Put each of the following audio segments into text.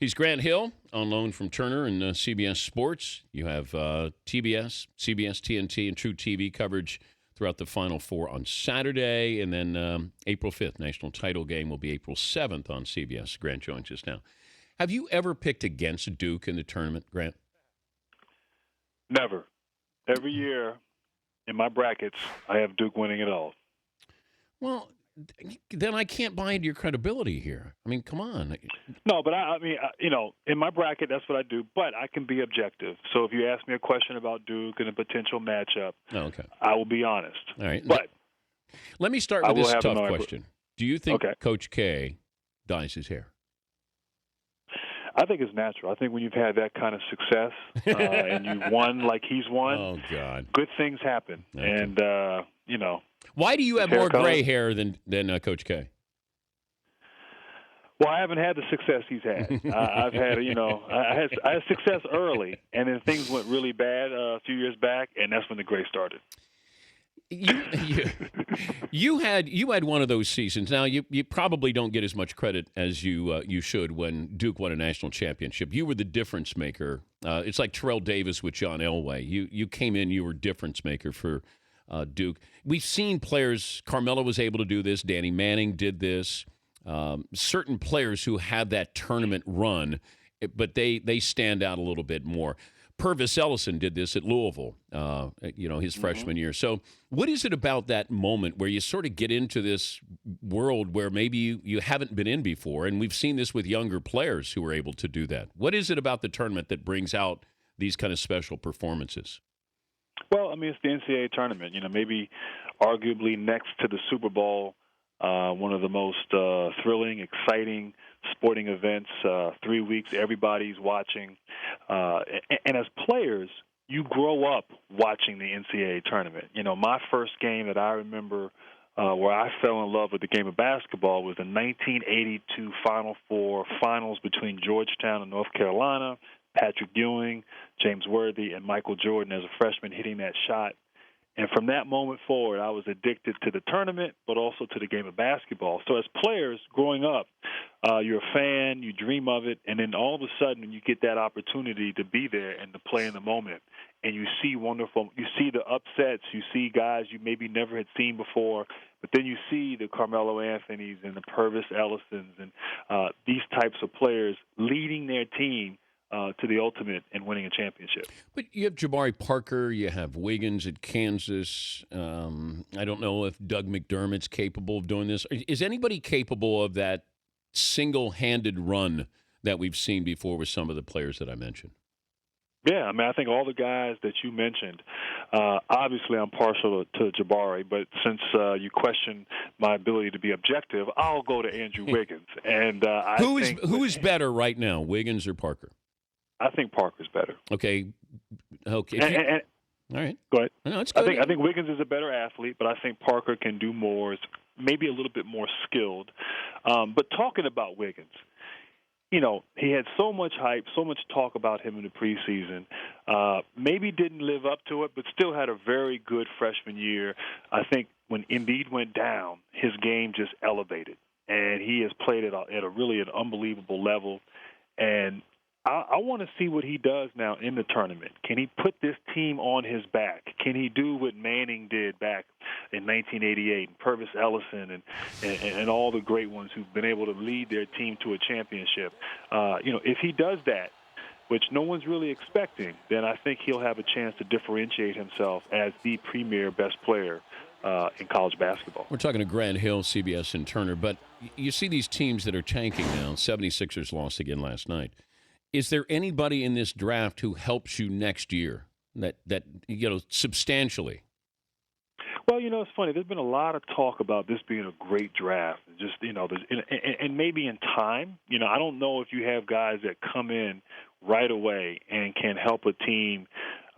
He's Grant Hill on loan from Turner and CBS Sports. You have TBS, CBS, TNT, and True TV coverage throughout the Final Four on Saturday. And then April 5th, national title game will be April 7th on CBS. Grant joins us now. Have you ever picked against Duke in the tournament, Grant? Never. Every year in my brackets, I have Duke winning it all. Well, then I can't buy into your credibility here. I mean, come on. No, but I mean, in my bracket, that's what I do. But I can be objective. So if you ask me a question about Duke and a potential matchup, I will be honest. All right. But let me start with this tough question. Do you think Coach K dyes his hair? I think it's natural. I think when you've had that kind of success and you've won like he's won, good things happen. Okay. And, Why do you have more gray hair than Coach K? Well, I haven't had the success he's had. I've had, I had success early, and then things went really bad a few years back, and that's when the gray started. You had one of those seasons. Now you probably don't get as much credit as you should when Duke won a national championship. You were the difference maker. It's like Terrell Davis with John Elway. You came in, you were difference maker for Duke. We've seen players. Carmelo was able to do this. Danny Manning did this. Certain players who had that tournament run, but they stand out a little bit more. Purvis Ellison did this at Louisville, his freshman year. So what is it about that moment where you sort of get into this world where maybe you haven't been in before? And we've seen this with younger players who are able to do that. What is it about the tournament that brings out these kind of special performances? Well, I mean, it's the NCAA tournament. Maybe arguably next to the Super Bowl, one of the most thrilling, exciting sporting events. 3 weeks, everybody's watching. And as players, you grow up watching the NCAA tournament. My first game that I remember where I fell in love with the game of basketball was the 1982 Final Four finals between Georgetown and North Carolina. Patrick Ewing, James Worthy, and Michael Jordan as a freshman hitting that shot. And from that moment forward, I was addicted to the tournament, but also to the game of basketball. So as players growing up, you're a fan, you dream of it, and then all of a sudden you get that opportunity to be there and to play in the moment. And you see you see the upsets, you see guys you maybe never had seen before, but then you see the Carmelo Anthonys and the Purvis Ellisons and these types of players leading their team to the ultimate and winning a championship. But you have Jabari Parker, you have Wiggins at Kansas. I don't know if Doug McDermott's capable of doing this. Is anybody capable of that single-handed run that we've seen before with some of the players that I mentioned? Yeah, I mean, I think all the guys that you mentioned, obviously I'm partial to Jabari, but since you question my ability to be objective, I'll go to Andrew Wiggins. And who is better right now, Wiggins or Parker? I think Parker's better. Okay. All right. Go ahead. No, it's good. I think Wiggins is a better athlete, but I think Parker can do more, is maybe a little bit more skilled. But talking about Wiggins, he had so much hype, so much talk about him in the preseason. Maybe didn't live up to it, but still had a very good freshman year. I think when Embiid went down, his game just elevated, and he has played at a really an unbelievable level. And I want to see what he does now in the tournament. Can he put this team on his back? Can he do what Manning did back in 1988, and Purvis Ellison and all the great ones who've been able to lead their team to a championship? If he does that, which no one's really expecting, then I think he'll have a chance to differentiate himself as the premier best player in college basketball. We're talking to Grant Hill, CBS and Turner, but you see these teams that are tanking now. 76ers lost again last night. Is there anybody in this draft who helps you next year that substantially? Well, it's funny. There's been a lot of talk about this being a great draft. Just and maybe in time. I don't know if you have guys that come in right away and can help a team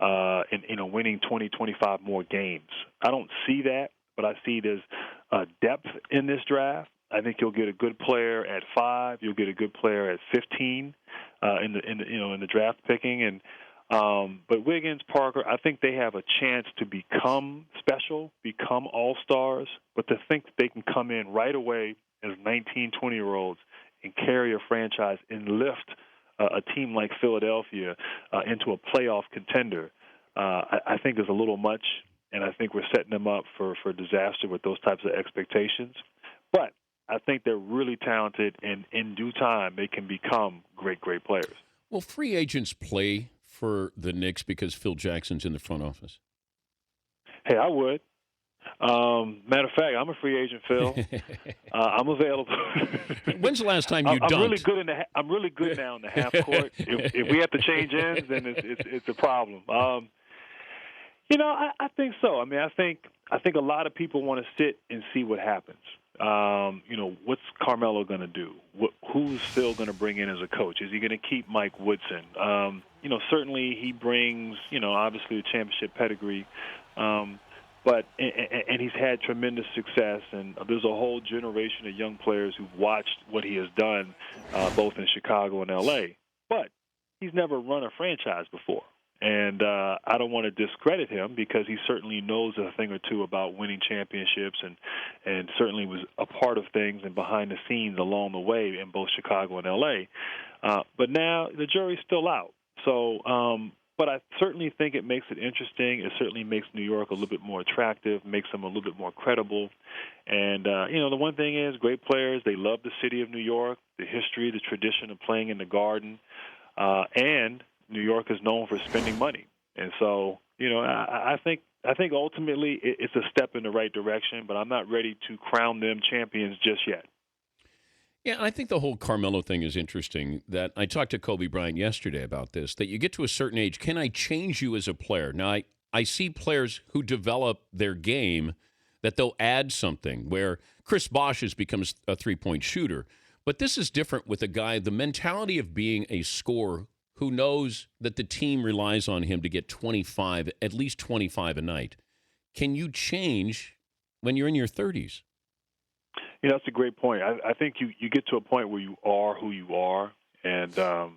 in winning 20, 25 more games. I don't see that, but I see there's depth in this draft. I think you'll get a good player at 5. You'll get a good player at 15 in the draft picking. And but Wiggins, Parker, I think they have a chance to become special, become all-stars. But to think that they can come in right away as 19, 20-year-olds and carry a franchise and lift a team like Philadelphia into a playoff contender, I think is a little much, and I think we're setting them up for disaster with those types of expectations. But I think they're really talented, and in due time, they can become great, great players. Will free agents play for the Knicks because Phil Jackson's in the front office? Hey, I would. Matter of fact, I'm a free agent, Phil. I'm available. When's the last time you dunked? I'm really good now in the half court. If we have to change ends, then it's a problem. I think so. I mean, I think a lot of people want to sit and see what happens. What's Carmelo going to do? Who's Phil going to bring in as a coach? Is he going to keep Mike Woodson? Certainly he brings, obviously a championship pedigree. But he's had tremendous success, and there's a whole generation of young players who've watched what he has done, both in Chicago and L.A. But he's never run a franchise before, and I don't want to discredit him because he certainly knows a thing or two about winning championships, and certainly was a part of things and behind the scenes along the way in both Chicago and L.A. But now the jury's still out, so. But I certainly think it makes it interesting. It certainly makes New York a little bit more attractive, makes them a little bit more credible. And, the one thing is great players, they love the city of New York, the history, the tradition of playing in the Garden. And New York is known for spending money. And so, I think ultimately it's a step in the right direction, but I'm not ready to crown them champions just yet. Yeah, I think the whole Carmelo thing is interesting. That I talked to Kobe Bryant yesterday about this, that you get to a certain age, can I change you as a player? Now, I see players who develop their game that they'll add something, where Chris Bosh has becomes a three-point shooter. But this is different with a guy, the mentality of being a scorer who knows that the team relies on him to get 25, at least 25 a night. Can you change when you're in your 30s? That's a great point. I think you get to a point where you are who you are, and but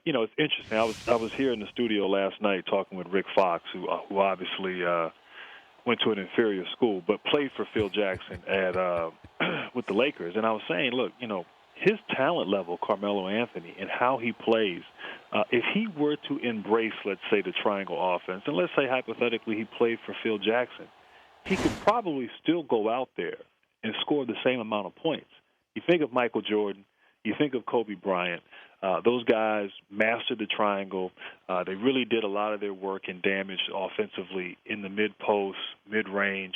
it's interesting. I was here in the studio last night talking with Rick Fox, who obviously went to an inferior school, but played for Phil Jackson at with the Lakers, and I was saying, look, his talent level, Carmelo Anthony, and how he plays. If he were to embrace, let's say, the triangle offense, and let's say hypothetically he played for Phil Jackson, he could probably still go out there and score the same amount of points. You think of Michael Jordan, you think of Kobe Bryant. Those guys mastered the triangle. They really did a lot of their work and damage offensively in the mid-post, mid-range.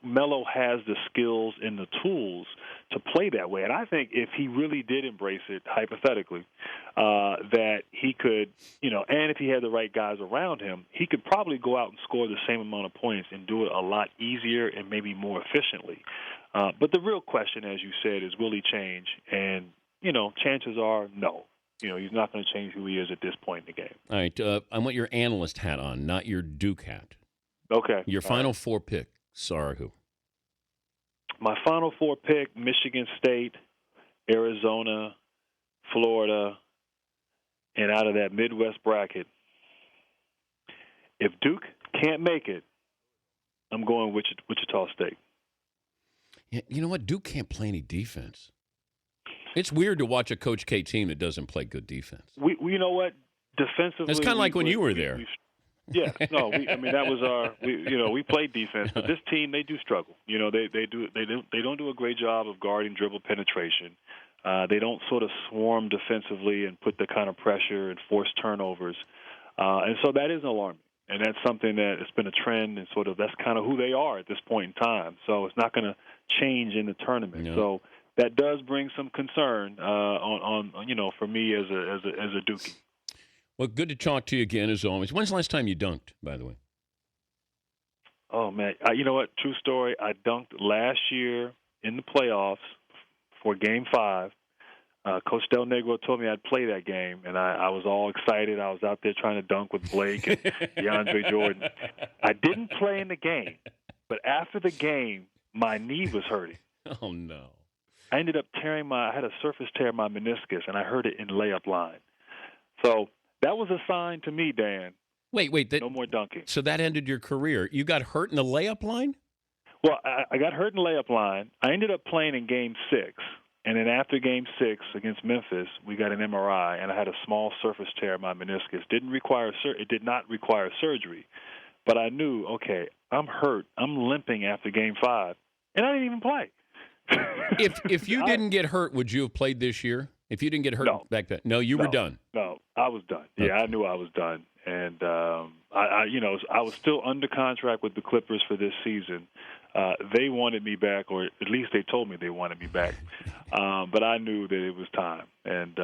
Melo has the skills and the tools to play that way. And I think if he really did embrace it, hypothetically, that he could, and if he had the right guys around him, he could probably go out and score the same amount of points and do it a lot easier and maybe more efficiently. But the real question, as you said, is will he change? And chances are no. He's not going to change who he is at this point in the game. All right. I want your analyst hat on, not your Duke hat. Okay. Your final four picks are who? My final four pick, Michigan State, Arizona, Florida, and out of that Midwest bracket, if Duke can't make it, I'm going Wichita State. Yeah, you know what? Duke can't play any defense. It's weird to watch a Coach K team that doesn't play good defense. We you know what? Defensively, it's kind of like when you were there. That was our. We played defense, but this team they do struggle. They don't do a great job of guarding dribble penetration. They don't sort of swarm defensively and put the kind of pressure and force turnovers, and so that is alarming. And that's something that it's been a trend, and sort of that's kind of who they are at this point in time. So it's not going to change in the tournament. No. So that does bring some concern on for me as a Dookie. Well, good to talk to you again as always. When's the last time you dunked, by the way? Oh man, you know what? True story. I dunked last year in the playoffs for Game 5. Coach Del Negro told me I'd play that game, and I was all excited. I was out there trying to dunk with Blake and DeAndre Jordan. I didn't play in the game, but after the game, my knee was hurting. Oh, no. I ended up I had a surface tear in my meniscus, and I hurt it in layup line. So that was a sign to me, Dan. Wait. No more dunking. So that ended your career. You got hurt in the layup line? Well, I got hurt in the layup line. I ended up playing in Game 6. And then after Game 6 against Memphis, we got an MRI, and I had a small surface tear in my meniscus. It did not require surgery, but I knew, okay, I'm hurt. I'm limping after Game 5, and I didn't even play. If you didn't get hurt, would you have played this year? If you didn't get hurt back then, no, you were done. No, I was done. Yeah, Okay. I knew I was done, and I was still under contract with the Clippers for this season. They wanted me back, or at least they told me they wanted me back. But I knew that it was time, and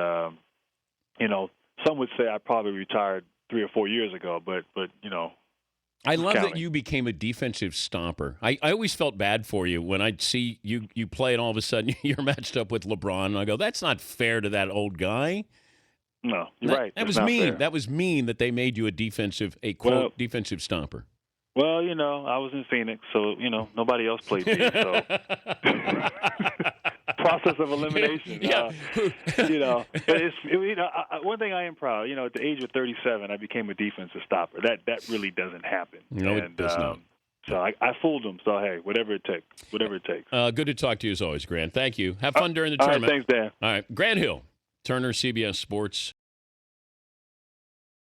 some would say I probably retired 3 or 4 years ago, but I love that counting. you became a defensive stopper. I always felt bad for you when I'd see you play and all of a sudden you're matched up with LeBron. And I go, that's not fair to that old guy. No, you're right. That It's was not mean. fair. That was mean that they made you a defensive stopper. Well, I was in Phoenix, so nobody else played me. So process of elimination. Yeah. But one thing I am proud. At the age of 37, I became a defensive stopper. That really doesn't happen. No, it does not. So I fooled them. So hey, whatever it takes. Good to talk to you as always, Grant. Thank you. Have fun during the All right, tournament. thanks, Dan. All right, Grant Hill, Turner, CBS Sports.